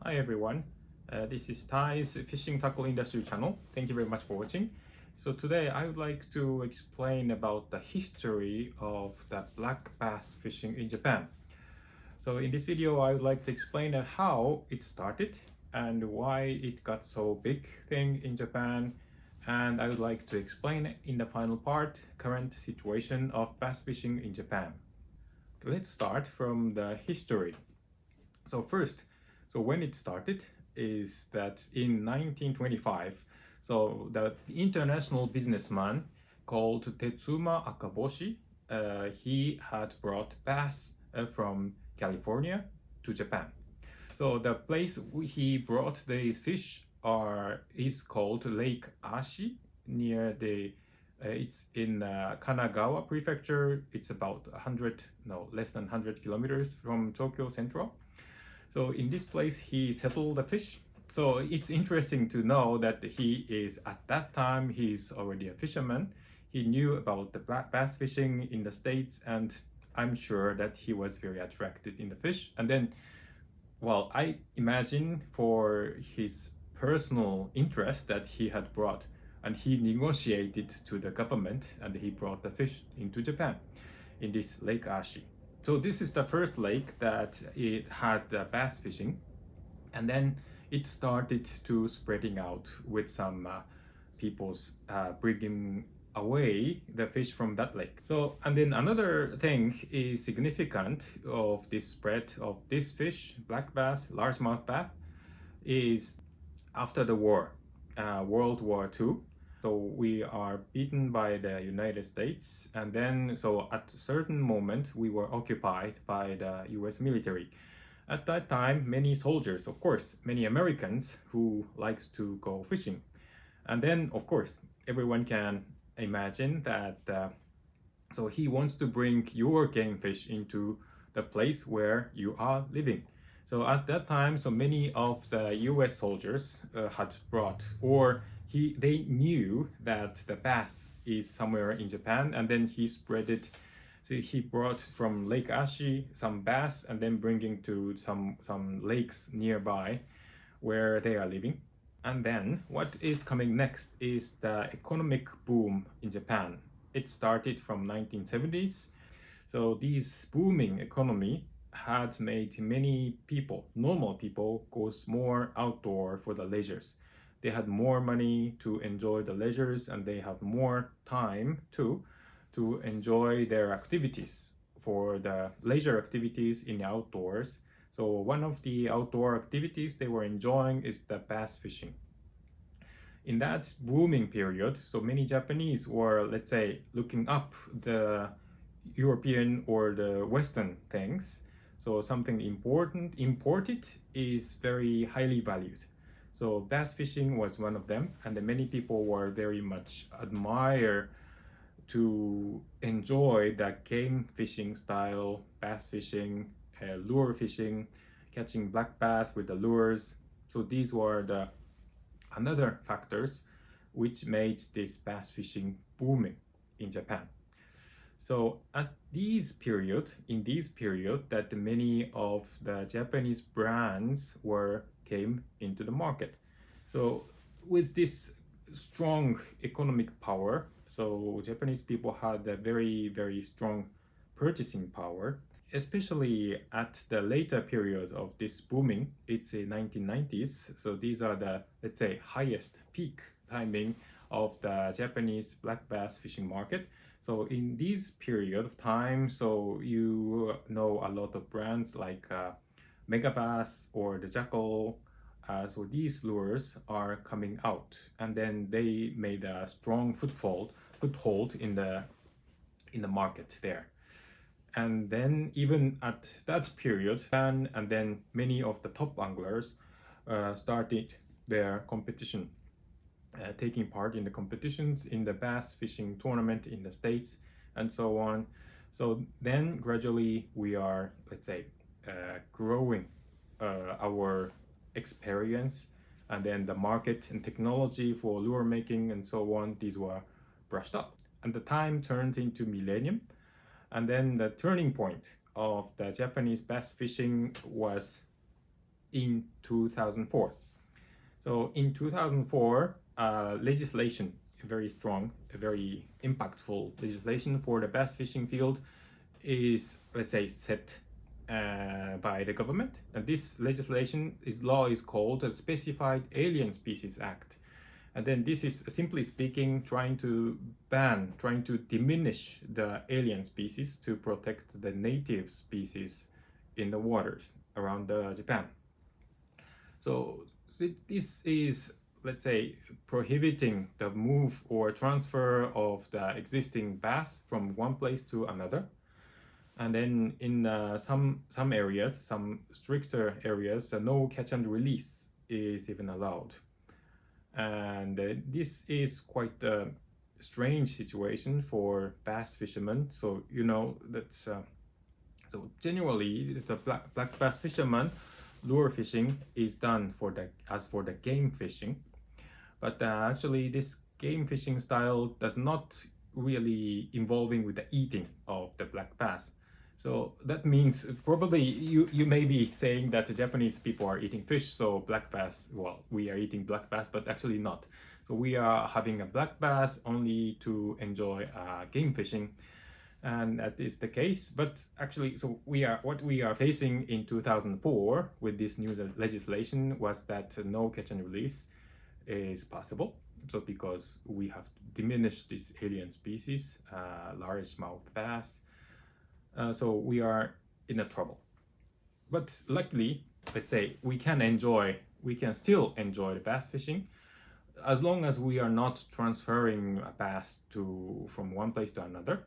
Hi everyone, this is Thai's Fishing Tackle Industry channel. Thank you very much for watching. So today I would like to explain about the history of the black bass fishing in Japan. So in this video I would like to explain how it started and why it got so big thing in Japan, and I would like to explain in the final part current situation of bass fishing in Japan. Let's start from the history. So first, when it started is that in 1925, so the international businessman called Tetsuma Akaboshi, he had brought bass from California to Japan. So the place he brought these fish is called Lake Ashi near the it's in Kanagawa prefecture. It's about 100, no, less than 100 kilometers from Tokyo Central. So in this place, he settled the fish. So it's interesting to know that he is, at that time, he's already a fisherman. He knew about the bass fishing in the States, and I'm sure that he was very attracted in the fish. And then, well, I imagine for his personal interest that he had brought, and he negotiated to the government, and he brought the fish into Japan in this Lake Ashi. So this is the first lake that it had bass fishing, and then it started to spreading out with some people's bringing away the fish from that lake. So, and then another thing is significant of this spread of this fish, black bass, largemouth bass, is after the war, World War II. So we are beaten by the United States, and then so at a certain moment we were occupied by the US military. At that time, many soldiers, of course, many Americans who likes to go fishing. And then, of course, everyone can imagine that so he wants to bring your game fish into the place where you are living. So at that time, so many of the US soldiers had brought, or they knew that the bass is somewhere in Japan, and then he spread it. So he brought from Lake Ashi some bass, and then bringing to some lakes nearby where they are living. And then what is coming next is the economic boom in Japan. It started from 1970s. So this booming economy had made many people, normal people, goes more outdoor for the leisures. They had more money to enjoy the leisures, and they have more time to enjoy their activities for the leisure activities in the outdoors. So one of the outdoor activities they were enjoying is the bass fishing. In that booming period, so many Japanese were, let's say, looking up the European or the Western things. So something imported is very highly valued. So bass fishing was one of them, and many people were very much admire to enjoy the game fishing style, bass fishing, lure fishing, catching black bass with the lures. So these were the another factors which made this bass fishing booming in Japan. So in this period, that many of the Japanese brands came into the market. So with this strong economic power, so Japanese people had a very, very strong purchasing power, especially at the later period of this booming. It's the 1990s. So these are the, let's say, highest peak timing of the Japanese black bass fishing market. So in this period of time, so you know a lot of brands like Mega Bass or the Jackal. So these lures are coming out, and then they made a strong foothold in the market there. And then even at that period, and then many of the top anglers started their competition, taking part in the competitions in the bass fishing tournament in the States and so on. So then gradually we are, let's say, growing our experience, and then the market and technology for lure making and so on, these were brushed up. And the time turned into millennium, and then the turning point of the Japanese bass fishing was in 2004. So in 2004, legislation, very strong, very impactful legislation for the bass fishing field is, let's say, set by the government. And this legislation, this law is called the Specified Alien Species Act. And then this is, simply speaking, trying to diminish the alien species to protect the native species in the waters around Japan. So this is, let's say, prohibiting the move or transfer of the existing bass from one place to another. And then in some areas, some stricter areas, no catch and release is even allowed. And this is quite a strange situation for bass fishermen. So you know that's so generally the black bass fisherman lure fishing is done for the game fishing, but actually this game fishing style does not really involving with the eating of the black bass. So that means probably you may be saying that the Japanese people are eating fish, so black bass, well, we are eating black bass, but actually not. So we are having a black bass only to enjoy game fishing, and that is the case. But actually, so what we are facing in 2004 with this new legislation was that no catch and release is possible. So because we have diminished this alien species, largemouth bass, so we are in a trouble. But luckily, let's say we can still enjoy the bass fishing as long as we are not transferring a bass from one place to another.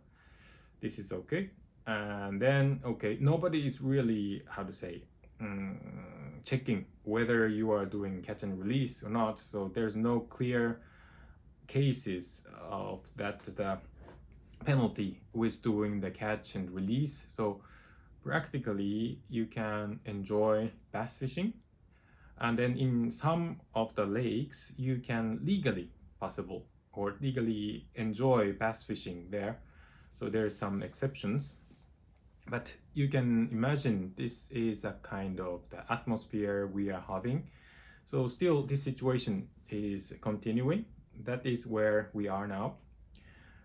This is okay. And then, okay, nobody is really, how to say, checking whether you are doing catch and release or not. So there's no clear cases of that the penalty with doing the catch and release. So practically you can enjoy bass fishing, and then in some of the lakes you can legally enjoy bass fishing there. So there are some exceptions, but you can imagine this is a kind of the atmosphere we are having. So still this situation is continuing. That is where we are now.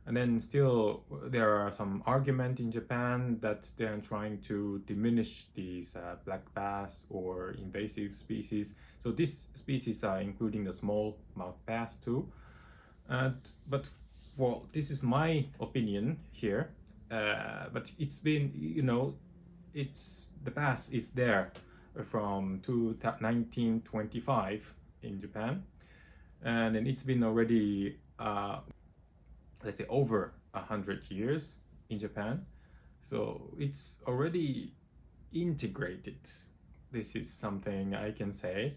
And then still there are some argument in Japan that they're trying to diminish these black bass or invasive species. So these species are including the smallmouth bass too. But well, this is my opinion here. But it's been, the bass is there from 1925 in Japan. And then it's been already let's say over 100 years in Japan. So it's already integrated. This is something I can say.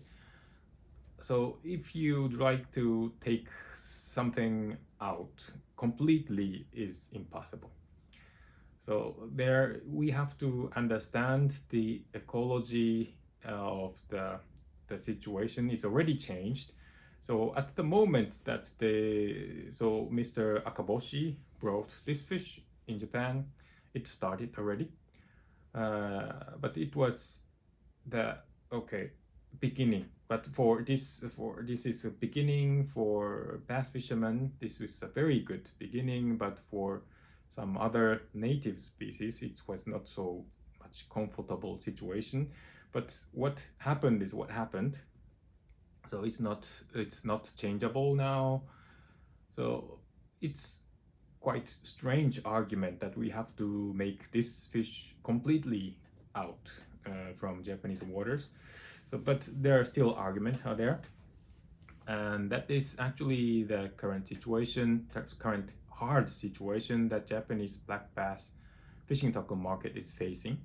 So if you'd like to take something out completely is impossible. So there we have to understand the ecology of the situation is already changed. So at the moment that Mr. Akaboshi brought this fish in Japan, it started already. But it was the beginning. But this is a beginning for bass fishermen. This was a very good beginning, but for some other native species, it was not so much comfortable situation. But what happened is what happened. So it's not changeable now. So it's quite strange argument that we have to make this fish completely out from Japanese waters. So, but there are still arguments out there, and that is actually the current situation, current hard situation that Japanese black bass fishing tackle market is facing.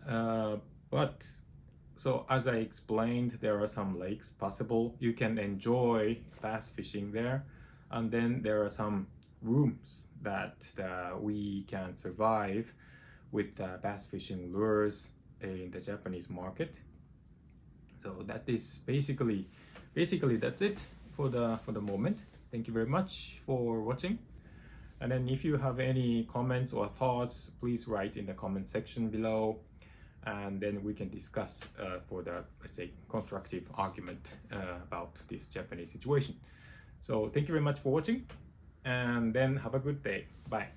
But so as I explained, there are some lakes possible. You can enjoy bass fishing there, and then there are some rooms that we can survive with bass fishing lures in the Japanese market. So that is basically that's it for the moment. Thank you very much for watching. And then if you have any comments or thoughts, please write in the comment section below. and then we can discuss for the, let's say, constructive argument about this Japanese situation. So thank you very much for watching, and then have a good day. Bye.